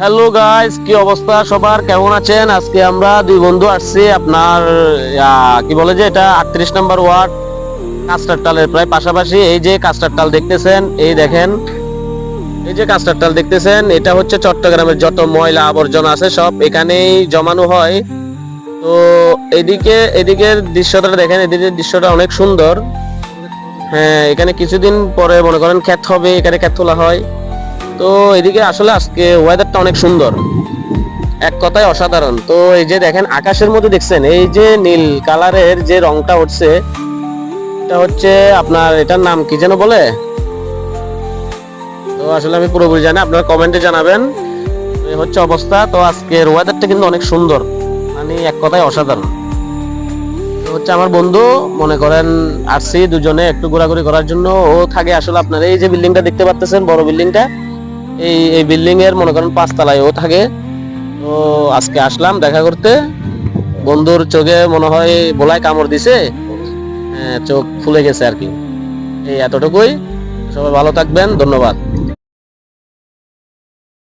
Hello guys, কি অবস্থা সবার? কেমন আছেন? আজকে আমরা দুই বন্ধু আসছি আপনার কি বলে যে এটা 38 নম্বর ওয়ার্ড কাস্টার টালের প্রায় পাশাপাশি। এই যে কাস্টার টাল দেখতেছেন, এই দেখেন, এই যে কাস্টার টাল দেখতেছেন, এটা হচ্ছে চট্টগ্রামের যত ময়লা আবর্জনা আছে সব এখানেই জমানো হয়। তো এদিকের দৃশ্যটা দেখেন, এদিকের দৃশ্যটা অনেক সুন্দর। হ্যাঁ, এখানে কিছুদিন পরে মনে করেন ক্ষেত হবে, এখানে ক্ষেত তোলা হয়। তো এদিকে আসলে আজকে ওয়েদারটা অনেক সুন্দর, এক কথায় অসাধারণ। তো এই যে দেখেন আকাশের মধ্যে দেখছেন এই যে নীল কালারের যে রংটা উঠছে, এটা হচ্ছে আপনার, এটার নাম কি যেন বলে, তো আসলে আমি পুরোপুরি জানি, আপনারা কমেন্টে জানাবেন। তো এই হচ্ছে অবস্থা। তো আজকের ওয়েদারটা কিন্তু অনেক সুন্দর, মানে এক কথায় অসাধারণ। তো হচ্ছে আমার বন্ধু, মনে করেন আসছি দুজনে একটু ঘোরাঘুরি করার জন্য। ও থাকে আসলে আপনার এই যে বিল্ডিংটা দেখতে পাচ্ছেন, বড় বিল্ডিংটা, এই বিল্ডিং এর মনে করেন 5 তলায় ও থাকে। তো আজকে আসলাম দেখা করতে। বন্ধুর চোখে মনে হয় বোলায় কামড় দিছে, চোখ ফুলে গেছে আর কি। এই এতটুকুই। সবাই ভালো থাকবেন, ধন্যবাদ।